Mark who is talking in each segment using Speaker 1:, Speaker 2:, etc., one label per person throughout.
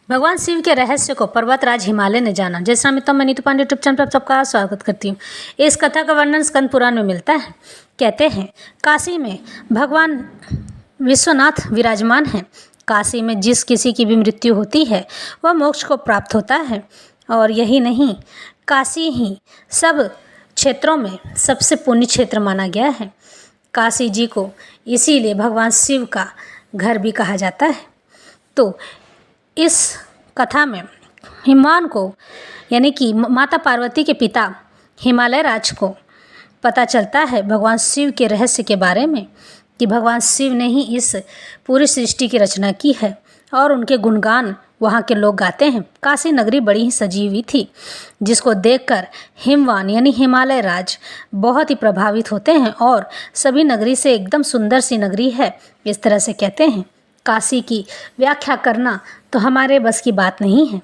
Speaker 1: भगवान शिव के रहस्य को पर्वतराज हिमालय ने जाना। जय श्री राम। मैं नीतू पांडे यूट्यूब चैनल पर सबका स्वागत करती हूँ। इस कथा का वर्णन स्कंद पुराण में मिलता है। कहते हैं काशी में भगवान विश्वनाथ विराजमान हैं। काशी में जिस किसी की भी मृत्यु होती है वह मोक्ष को प्राप्त होता है। और यही नहीं, काशी ही सब क्षेत्रों में सबसे पुण्य क्षेत्र माना गया है। काशी जी को इसीलिए भगवान शिव का घर भी कहा जाता है। तो इस कथा में हिमवान को यानी कि माता पार्वती के पिता हिमालय राज को पता चलता है भगवान शिव के रहस्य के बारे में कि भगवान शिव ने ही इस पूरी सृष्टि की रचना की है और उनके गुणगान वहाँ के लोग गाते हैं। काशी नगरी बड़ी ही सजी हुई थी, जिसको देखकर हिमवान यानी हिमालय राज बहुत ही प्रभावित होते हैं और सभी नगरी से एकदम सुंदर सी नगरी है, इस तरह से कहते हैं। काशी की व्याख्या करना तो हमारे बस की बात नहीं है।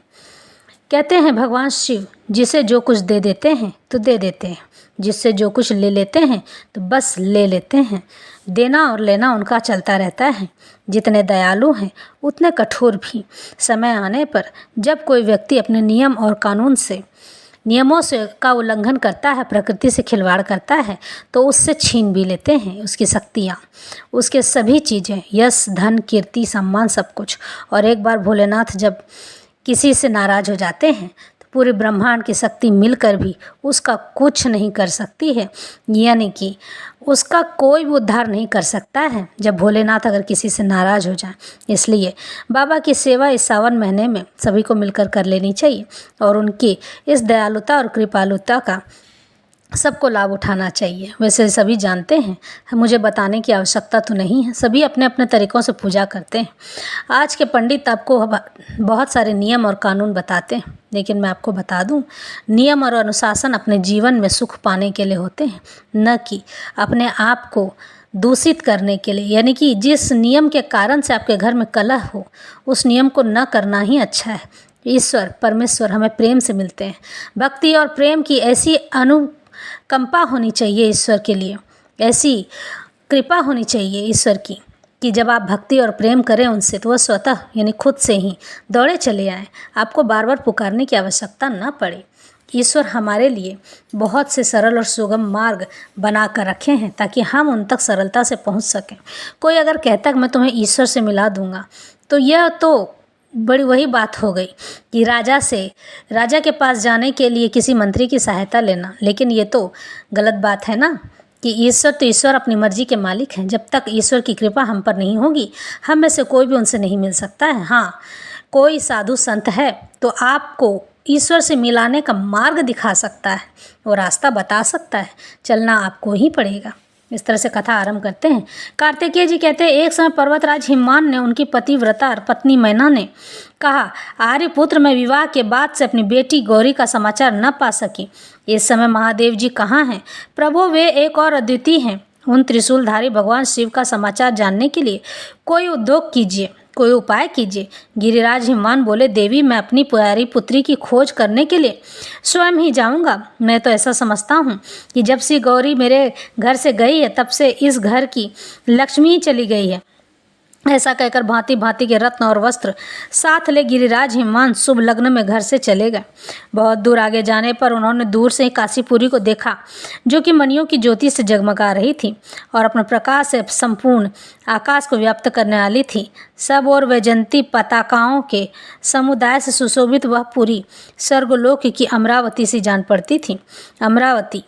Speaker 1: कहते हैं भगवान शिव जिसे जो कुछ दे देते हैं तो दे देते हैं, जिससे जो कुछ ले लेते हैं तो बस ले लेते हैं। देना और लेना उनका चलता रहता है। जितने दयालु हैं उतने कठोर भी। समय आने पर जब कोई व्यक्ति अपने नियम और कानून से नियमों से का उल्लंघन करता है, प्रकृति से खिलवाड़ करता है, तो उससे छीन भी लेते हैं उसकी शक्तियाँ, उसके सभी चीज़ें, यश, धन, कीर्ति, सम्मान, सब कुछ। और एक बार भोलेनाथ जब किसी से नाराज़ हो जाते हैं तो पूरे ब्रह्मांड की शक्ति मिलकर भी उसका कुछ नहीं कर सकती है, यानी कि उसका कोई भी उद्धार नहीं कर सकता है जब भोलेनाथ अगर किसी से नाराज़ हो जाए। इसलिए बाबा की सेवा इस सावन महीने में सभी को मिलकर कर लेनी चाहिए और उनकी इस दयालुता और कृपालुता का सबको लाभ उठाना चाहिए। वैसे सभी जानते हैं, मुझे बताने की आवश्यकता तो नहीं है, सभी अपने अपने तरीक़ों से पूजा करते हैं। आज के पंडित आपको बहुत सारे नियम और कानून बताते हैं, लेकिन मैं आपको बता दूं, नियम और अनुशासन अपने जीवन में सुख पाने के लिए होते हैं, न कि अपने आप को दूषित करने के लिए। यानी कि जिस नियम के कारण से आपके घर में कलह हो, उस नियम को न करना ही अच्छा है। ईश्वर परमेश्वर हमें प्रेम से मिलते हैं। भक्ति और प्रेम की ऐसी कंपा होनी चाहिए ईश्वर के लिए, ऐसी कृपा होनी चाहिए ईश्वर की कि जब आप भक्ति और प्रेम करें उनसे तो वह स्वतः यानी खुद से ही दौड़े चले आएँ, आपको बार बार पुकारने की आवश्यकता न पड़े। ईश्वर हमारे लिए बहुत से सरल और सुगम मार्ग बना कर रखे हैं ताकि हम उन तक सरलता से पहुंच सकें। कोई अगर कहता है कि मैं तुम्हें ईश्वर से मिला दूंगा, तो यह तो बड़ी वही बात हो गई कि राजा के पास जाने के लिए किसी मंत्री की सहायता लेना। लेकिन ये तो गलत बात है ना कि ईश्वर अपनी मर्जी के मालिक हैं। जब तक ईश्वर की कृपा हम पर नहीं होगी, हम में से कोई भी उनसे नहीं मिल सकता है। हाँ, कोई साधु संत है तो आपको ईश्वर से मिलाने का मार्ग दिखा सकता है, वो रास्ता बता सकता है, चलना आपको ही पड़ेगा। इस तरह से कथा आरंभ करते हैं। कार्तिकेय जी कहते हैं, एक समय पर्वतराज हिमवान ने उनकी पतिव्रता पत्नी मैना ने कहा, आर्यपुत्र में विवाह के बाद से अपनी बेटी गौरी का समाचार न पा सकी। इस समय महादेव जी कहाँ हैं? प्रभु, वे एक और अद्वितीय हैं। उन त्रिशूलधारी भगवान शिव का समाचार जानने के लिए कोई उद्योग कीजिए, कोई उपाय कीजिए। गिरिराज हिमवान बोले, देवी, मैं अपनी प्यारी पुत्री की खोज करने के लिए स्वयं ही जाऊंगा। मैं तो ऐसा समझता हूँ कि जब से गौरी मेरे घर से गई है तब से इस घर की लक्ष्मी चली गई है। ऐसा कहकर भांति भांति के रत्न और वस्त्र साथ ले गिरिराज हिमवान शुभ लग्न में घर से चले गए। बहुत दूर आगे जाने पर उन्होंने दूर से ही काशीपुरी को देखा, जो कि मणियों की ज्योति से जगमगा रही थी और अपने प्रकाश से संपूर्ण आकाश को व्याप्त करने वाली थी। सब और वैजयंती पताकाओं के समुदाय से सुशोभित वह पुरी स्वर्गलोक की अमरावती सी जान पड़ती थी। अमरावती।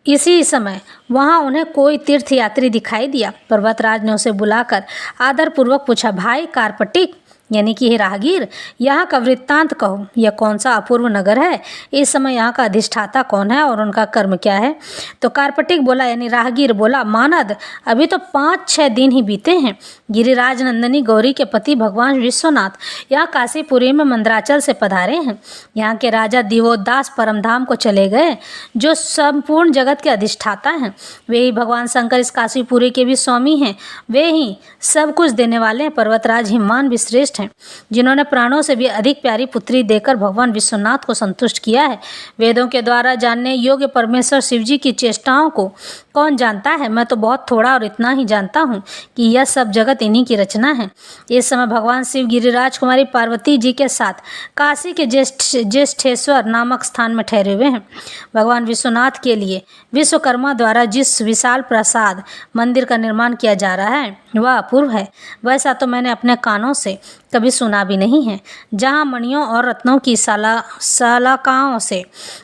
Speaker 1: इसी समय वहाँ उन्हें कोई तीर्थयात्री दिखाई दिया। पर्वतराज ने उसे बुलाकर आदरपूर्वक पूछा, भाई कार्पटिक यानी कि हे राहगीर, यहाँ का वृत्तांत कहो। यह कौन सा अपूर्व नगर है? इस समय यहाँ का अधिष्ठाता कौन है और उनका कर्म क्या है? तो कार्पटिक बोला यानी राहगीर बोला, मानद, अभी तो 5-6 दिन ही बीते हैं। गिरिराज नंदिनी गौरी के पति भगवान विश्वनाथ यहाँ काशीपुरी में मंदराचल से पधारे हैं। यहाँ के राजा दिवोदास परमधाम को चले गए, जो संपूर्ण जगत के अधिष्ठाता हैं। वे ही भगवान शंकर इस काशीपुरी के भी स्वामी हैं। वे ही सब कुछ देने वाले हैं। पर्वतराज हिमवान भी श्रेष्ठ हैं, जिन्होंने प्राणों से भी अधिक प्यारी पुत्री देकर भगवान विश्वनाथ को संतुष्ट किया है। वेदों के द्वारा जानने योग्य परमेश्वर शिवजी की चेष्टाओं को कौन जानता है? मैं तो बहुत थोड़ा और इतना ही जानता हूँ कि यह सब जगत इन्हीं की रचना है। इस समय भगवान शिव गिरिराज कुमारी पार्वती जी के साथ काशी के ज्येष्ठेश्वर नामक स्थान में ठहरे हुए हैं। भगवान विश्वनाथ के लिए विश्वकर्मा द्वारा जिस विशाल प्रासाद मंदिर का निर्माण किया जा रहा है वह अपूर्व है। वैसा तो मैंने अपने कानों से कभी सुना भी नहीं है। जहाँ मणियों और रत्नों की सलाखाओं से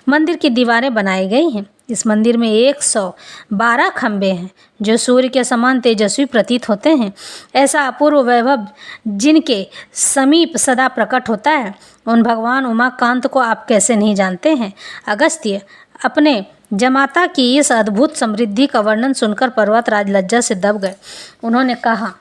Speaker 1: मंदिर की दीवारें बनाई गई हैं। इस मंदिर में 112 खंभे हैं जो सूर्य के समान तेजस्वी प्रतीत होते हैं। ऐसा अपूर्व वैभव जिनके समीप सदा प्रकट होता है, उन भगवान उमाकांत को आप कैसे नहीं जानते हैं। अगस्त्य अपने जमाता की इस अद्भुत समृद्धि का वर्णन सुनकर पर्वतराज लज्जा से दब गए। उन्होंने कहा,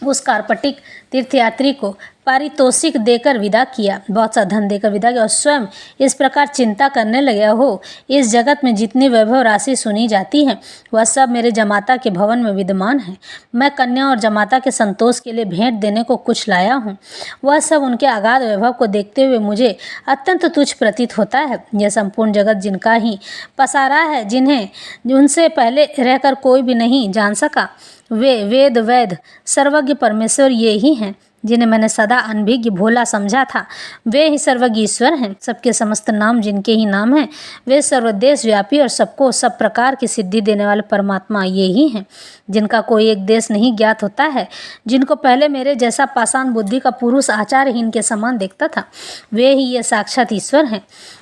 Speaker 1: उस कार्पटिक तीर्थयात्री को पारितोषिक देकर विदा किया, बहुत सा धन देकर विदा किया और स्वयं इस प्रकार चिंता करने लगे हो। इस जगत में जितनी वैभव राशि सुनी जाती है वह सब मेरे जमाता के भवन में विद्यमान है। मैं कन्या और जमाता के संतोष के लिए भेंट देने को कुछ लाया हूँ। वह सब उनके अगाध वैभव को देखते हुए मुझे अत्यंत तुच्छ प्रतीत होता है। यह संपूर्ण जगत जिनका ही पसारा है, जिन्हें उनसे पहले रहकर कोई भी नहीं जान सका, वे वेद वैद सर्वज्ञ परमेश्वर ये ही हैं जिन्हें मैंने सदा अनभिज्ञ भोला समझा था। वे ही सर्वज्ञ ईश्वर हैं। सबके समस्त नाम जिनके ही नाम हैं, वे सर्वदेश व्यापी और सबको सब प्रकार की सिद्धि देने वाले परमात्मा ये ही हैं जिनका कोई एक देश नहीं ज्ञात होता है, जिनको पहले मेरे जैसा पाषाण बुद्धि का पुरुष आचारहीन के समान देखता था। वे ही ये साक्षात ईश्वर हैं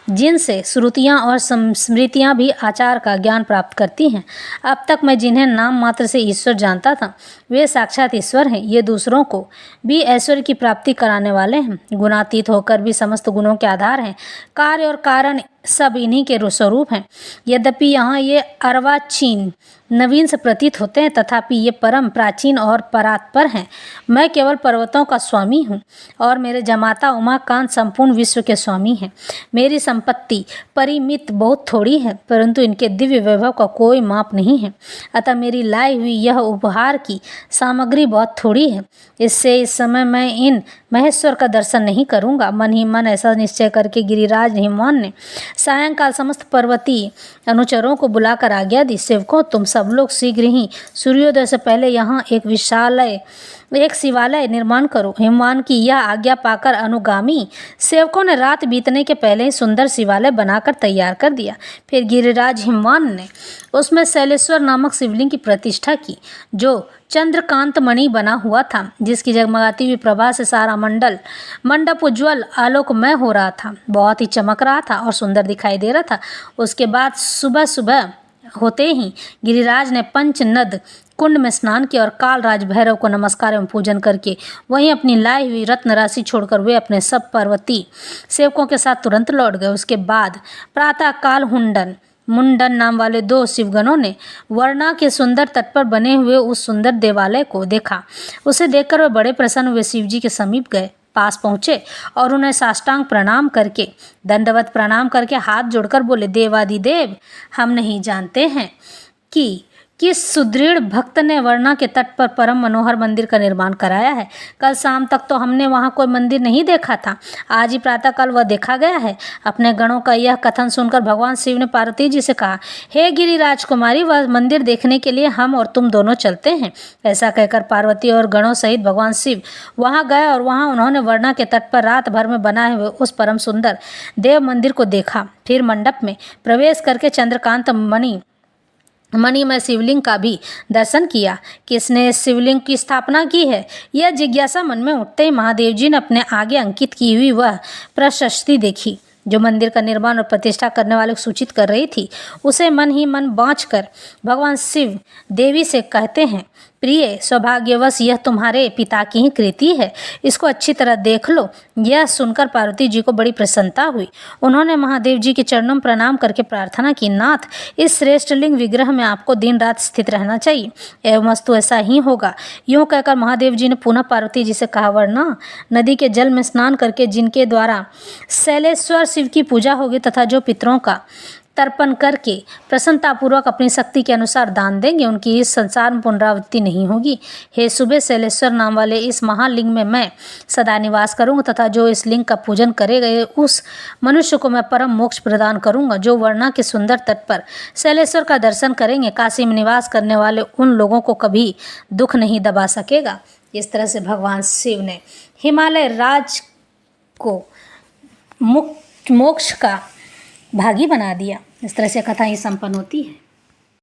Speaker 1: जिनसे श्रुतियाँ और स्मृतियाँ भी आचार का ज्ञान प्राप्त करती हैं। अब तक मैं जिन्हें नाम मात्र से ईश्वर जानता था वे साक्षात ईश्वर हैं। ये दूसरों को भी ऐश्वर्य की प्राप्ति कराने वाले हैं, गुणातीत होकर भी समस्त गुणों के आधार हैं। कार्य और कारण सब इन्हीं के स्वरूप हैं। यद्यपि यहाँ ये अर्वाचीन नवीन से प्रतीत होते हैं, तथापि ये परम प्राचीन और परात्पर हैं। मैं केवल पर्वतों का स्वामी हूँ और मेरे जमाता उमाकांत संपूर्ण विश्व के स्वामी हैं। मेरी संपत्ति परिमित बहुत थोड़ी है, परंतु इनके दिव्य वैभव का कोई माप नहीं है। अतः मेरी लाई हुई यह उपहार की सामग्री बहुत थोड़ी है। इससे इस समय मैं इन महेश्वर का दर्शन नहीं करूँगा। मन ही मन ऐसा निश्चय करके गिरिराज हिमवान ने सायंकाल समस्त पर्वतीय अनुचरों को बुलाकर आज्ञा दी, सेवकों, तुम सब लोग शीघ्र ही सूर्योदय से पहले यहाँ एक शिवालय निर्माण करो। हिमवान की यह आज्ञा पाकर अनुगामी सेवकों ने रात बीतने के पहले ही सुंदर शिवालय बनाकर तैयार कर दिया। फिर गिरिराज हिमवान ने उसमें शैलेश्वर नामक शिवलिंग की प्रतिष्ठा की, जो चंद्रकांत मणि बना हुआ था, जिसकी जगमगाती हुई प्रभा से सारा मंडप उज्ज्वल आलोकमय हो रहा था, बहुत ही चमक रहा था और सुंदर दिखाई दे रहा था। उसके बाद सुबह सुबह होते ही गिरिराज ने पंचनद कुंड में स्नान किया और कालराज भैरव को नमस्कार एवं पूजन करके वहीं अपनी लाई हुई रत्न राशि छोड़कर वे अपने सब पर्वती सेवकों के साथ तुरंत लौट गए। उसके बाद प्रातः काल मुंडन नाम वाले 2 शिवगणों ने वर्णा के सुंदर तट पर बने हुए उस सुंदर देवालय को देखा। उसे देखकर वे बड़े प्रसन्न हुए शिव जी के समीप गए, पास पहुँचे और उन्हें साष्टांग प्रणाम करके दंडवत प्रणाम करके हाथ जोड़कर बोले, देवादिदेव, हम नहीं जानते हैं कि किस सुदृढ़ भक्त ने वर्णा के तट पर परम मनोहर मंदिर का निर्माण कराया है। कल शाम तक तो हमने वहाँ कोई मंदिर नहीं देखा था, आज ही प्रातःकाल वह देखा गया है। अपने गणों का यह कथन सुनकर भगवान शिव ने पार्वती जी से कहा, हे गिरिराज कुमारी, वह मंदिर देखने के लिए हम और तुम दोनों चलते हैं। ऐसा कहकर पार्वती और गणों सहित भगवान शिव वहाँ गए और वहाँ उन्होंने वर्णा के तट पर रात भर में बनाए हुए उस परम सुंदर देव मंदिर को देखा। फिर मंडप में प्रवेश करके चंद्रकांत मणिमय शिवलिंग का भी दर्शन किया। किसने इस शिवलिंग की स्थापना की है, यह जिज्ञासा मन में उठते ही महादेव जी ने अपने आगे अंकित की हुई वह प्रशस्ति देखी जो मंदिर का निर्माण और प्रतिष्ठा करने वाले को सूचित कर रही थी। उसे मन ही मन बाँचकर भगवान शिव देवी से कहते हैं, प्रिय, सौभाग्यवश यह तुम्हारे पिता की ही कृति है, इसको अच्छी तरह देख लो। यह सुनकर पार्वती जी को बड़ी प्रसन्नता हुई। उन्होंने महादेव जी के चरणों में प्रणाम करके प्रार्थना की, नाथ, इस श्रेष्ठ लिंग विग्रह में आपको दिन रात स्थित रहना चाहिए, एवं वस्तु ऐसा ही होगा। यूँ कहकर महादेव जी ने पुनः पार्वती जी से कहा, वर्णा नदी के जल में स्नान करके जिनके द्वारा शैलेश्वर शिव की पूजा होगी तथा जो पितरों का तर्पण करके प्रसन्नतापूर्वक अपनी शक्ति के अनुसार दान देंगे, उनकी इस संसार में पुनरावृत्ति नहीं होगी। हे सुबह शैलेश्वर नाम वाले इस महालिंग में मैं सदा निवास करूंगा तथा जो इस लिंग का पूजन करेगा उस मनुष्य को मैं परम मोक्ष प्रदान करूंगा। जो वर्णा के सुंदर तट पर शैलेश्वर का दर्शन करेंगे, काशी में निवास करने वाले उन लोगों को कभी दुख नहीं दबा सकेगा। इस तरह से भगवान शिव ने हिमालय राज को मोक्ष का भागी बना दिया। इस तरह से कथा ही संपन्न होती है।